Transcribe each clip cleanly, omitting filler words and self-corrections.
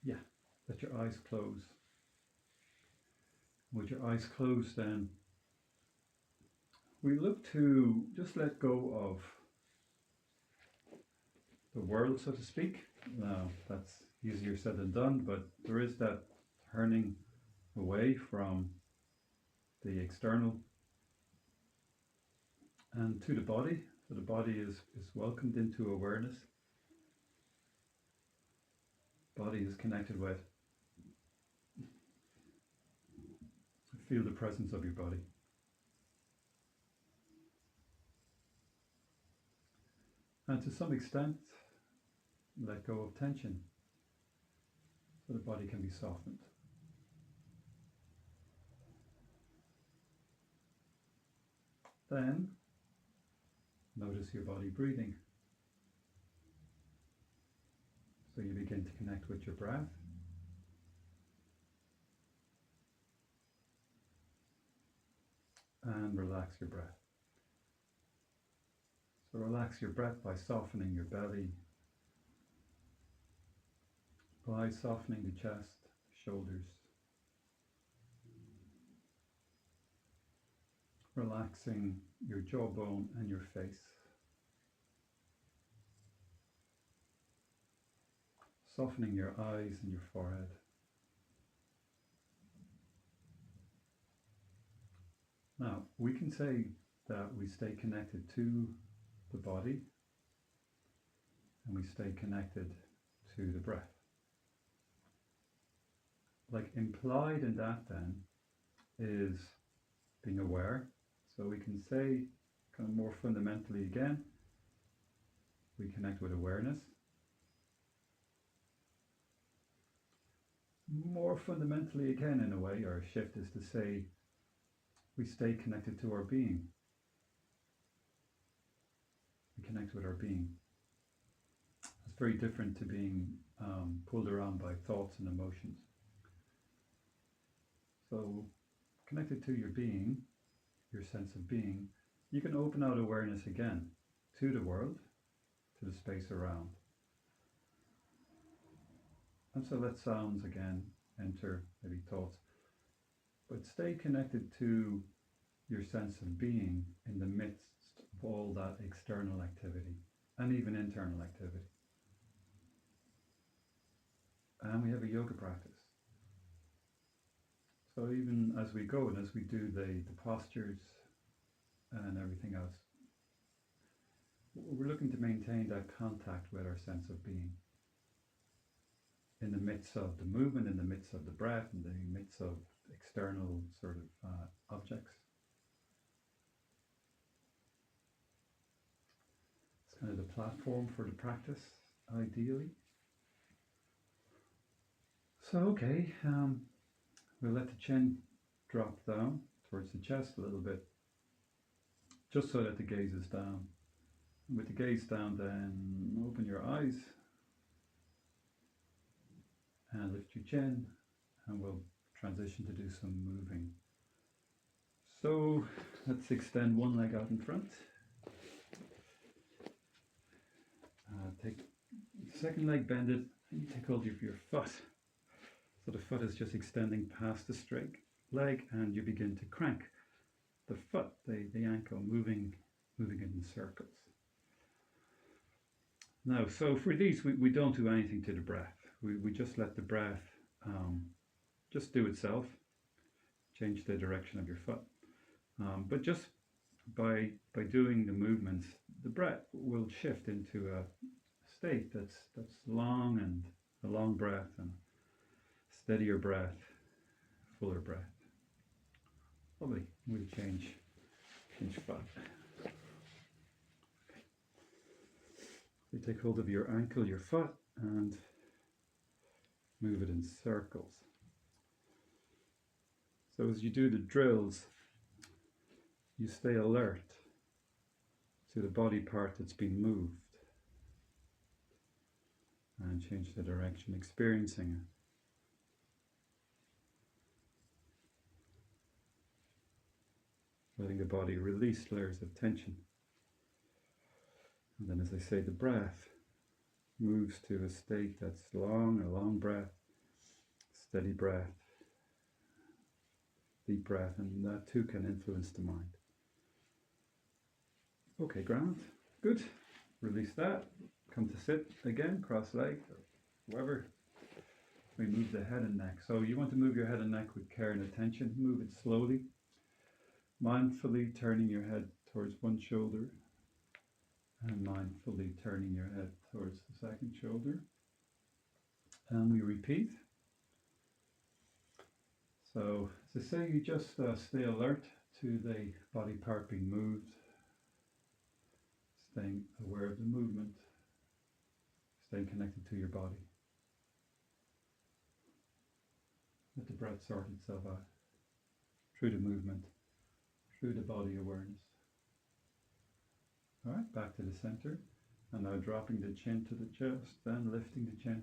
Yeah, let your eyes close. With your eyes closed, then we look to just let go of the world, so to speak. Now, that's easier said than done, but there is that turning away from the external and to the body. So the body is welcomed into awareness. Body is connected with. Feel the presence of your body. And to some extent, let go of tension so the body can be softened. Then, notice your body breathing. So you begin to connect with your breath. And relax your breath. So relax your breath by softening your belly, by softening the chest, shoulders, relaxing your jawbone and your face, softening your eyes and your forehead. Now, we can say that we stay connected to the body and we stay connected to the breath. Like implied in that then is being aware. So we can say kind of more fundamentally again, we connect with awareness. More fundamentally again, in a way, our shift is to say we stay connected to our being. We connect with our being. It's very different to being pulled around by thoughts and emotions. So connected to your being, your sense of being, you can open out awareness again to the world, to the space around. And so let sounds again enter, maybe thoughts, but stay connected to your sense of being in the midst of all that external activity and even internal activity. And we have a yoga practice. So even as we go and as we do the postures and everything else, we're looking to maintain that contact with our sense of being in the midst of the movement, in the midst of the breath, in the midst of external sort of objects. It's kind of the platform for the practice, ideally. So, okay, we'll let the chin drop down towards the chest a little bit, just so that the gaze is down. And with the gaze down, then open your eyes and lift your chin, and we'll transition to do some moving. So let's extend one leg out in front. Take the second leg, bend it, and you take hold of your foot. So the foot is just extending past the straight leg, and you begin to crank the foot, the ankle, moving in circles. Now, so for these, we don't do anything to the breath. We just let the breath just do itself, change the direction of your foot. But just by doing the movements, the breath will shift into a state that's long, and a long breath and steadier breath, fuller breath. Lovely. We'll change foot. You take hold of your ankle, your foot, and move it in circles. So as you do the drills, you stay alert to the body part that's been moved and change the direction, experiencing it. Letting the body release layers of tension. And then, as I say, the breath moves to a state that's long, a long breath, steady breath, deep breath, and that too can influence the mind. Okay, grand. Good. Release that. Come to sit again, cross-legged, whatever. We move the head and neck. So you want to move your head and neck with care and attention. Move it slowly, mindfully turning your head towards one shoulder and mindfully turning your head towards the second shoulder. And we repeat. So, as I say, you just stay alert to the body part being moved, staying aware of the movement, staying connected to your body. Let the breath sort itself out through the movement, through the body awareness. All right, back to the center. And now dropping the chin to the chest, then lifting the chin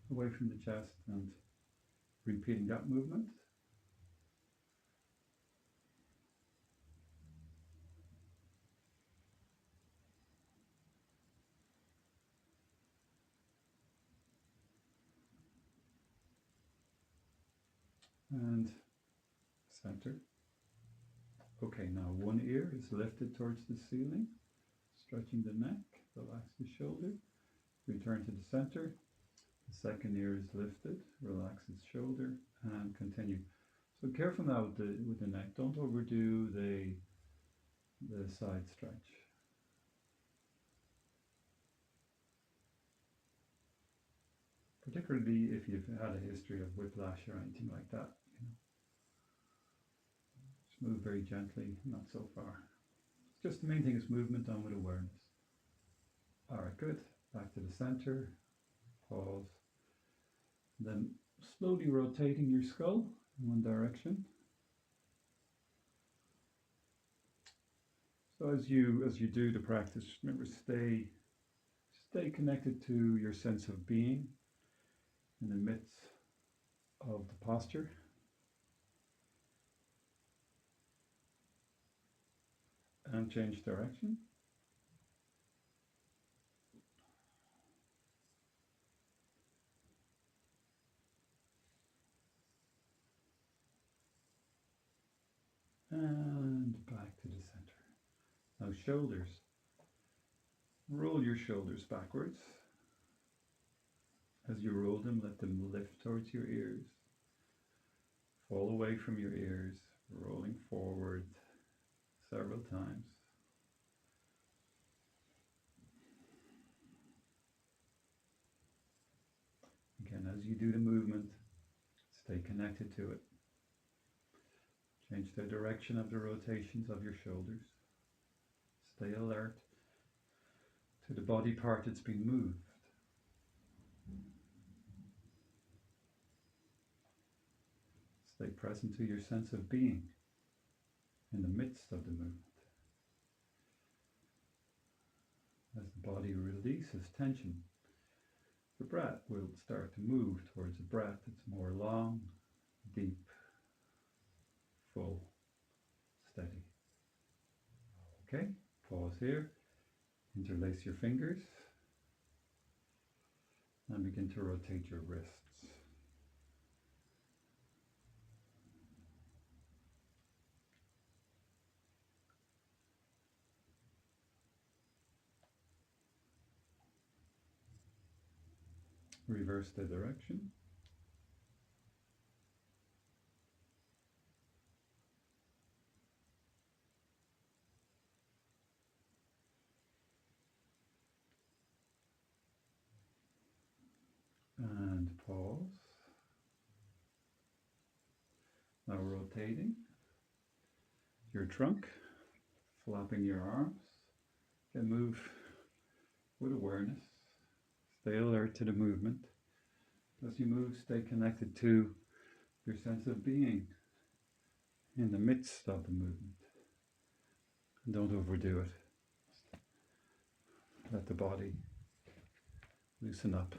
away from the chest and repeating that movement. And center. Okay, now one ear is lifted towards the ceiling, stretching the neck, relax the shoulder, return to the center. The second ear is lifted, relax its shoulder, and continue. So careful now with the neck. Don't overdo the side stretch. Particularly if you've had a history of whiplash or anything like that. Just move very gently, not so far. Just the main thing is movement on with awareness. All right, good. Back to the center. Pause. Then slowly rotating your skull in one direction. So as you do the practice, remember stay connected to your sense of being in the midst of the posture. And change direction. And back to the center. Now shoulders. Roll your shoulders backwards. As you roll them, let them lift towards your ears. Fall away from your ears, rolling forward several times. Again, as you do the movement, stay connected to it. Change the direction of the rotations of your shoulders. Stay alert to the body part that's being moved. Stay present to your sense of being in the midst of the movement. As the body releases tension, the breath will start to move towards a breath that's more long, deep, full, steady. Okay, pause here, interlace your fingers, and begin to rotate your wrists. Reverse the direction. And pause. Now rotating your trunk, flapping your arms. Again, move with awareness. Stay alert to the movement. As you move, stay connected to your sense of being in the midst of the movement. And don't overdo it. Let the body loosen up.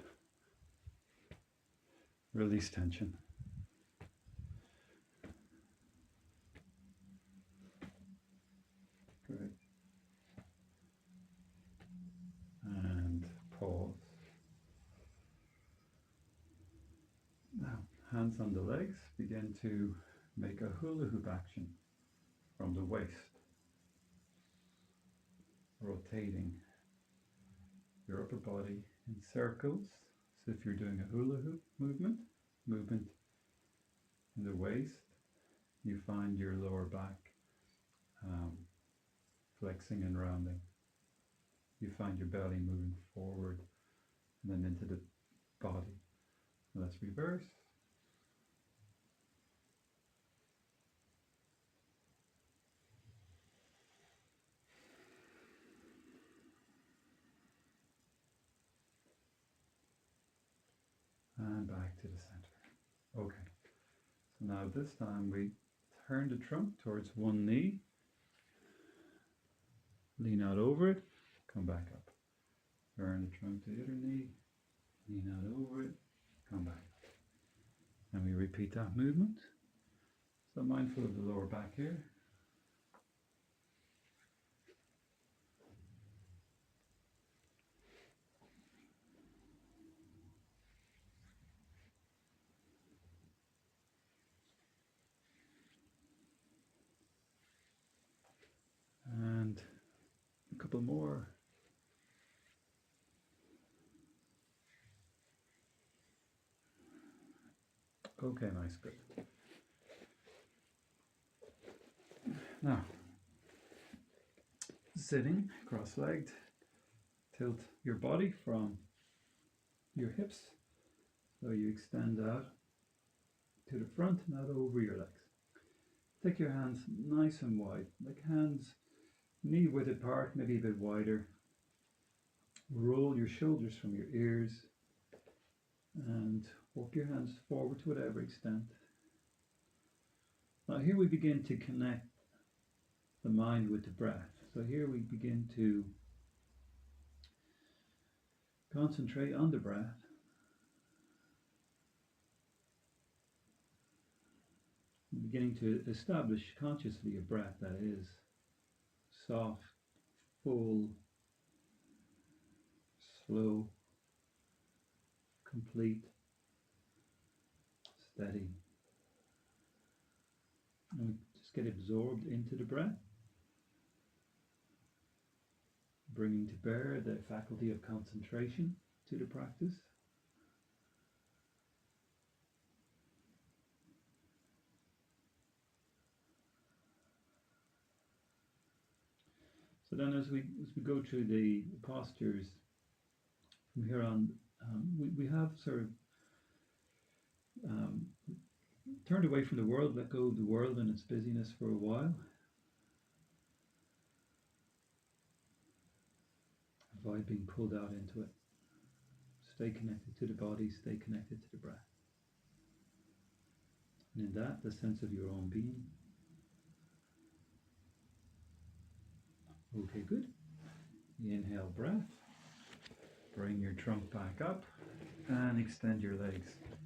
Release tension. Great. And pause. hands on the legs, begin to make a hula hoop action from the waist, rotating your upper body in circles. So if you're doing a hula hoop movement in the waist, you find your lower back um, flexing and rounding. You find your belly moving forward and then into the body. Let's reverse. And back to the center. Okay, so now this time we turn the trunk towards one knee, lean out over it, come back up. Turn the trunk to the other knee, lean out over it, come back up. And we repeat that movement. So mindful of the lower back here. And a couple more. Okay, nice, good. Now, sitting cross-legged, tilt your body from your hips, so you extend out to the front, not over your legs. Take your hands nice and wide, like hands knee width apart, maybe a bit wider. Roll your shoulders from your ears and walk your hands forward to whatever extent. Now here we begin to connect the mind with the breath. So here we begin to concentrate on the breath. Beginning to establish consciously a breath that is soft, full, slow, complete, steady. And we just get absorbed into the breath, bringing to bear the faculty of concentration to the practice. So then as we go through the postures from here on, we have sort of turned away from the world, let go of the world and its busyness for a while. Avoid being pulled out into it. Stay connected to the body, stay connected to the breath. And in that, the sense of your own being. Okay, good. Inhale, breath. Bring your trunk back up and extend your legs.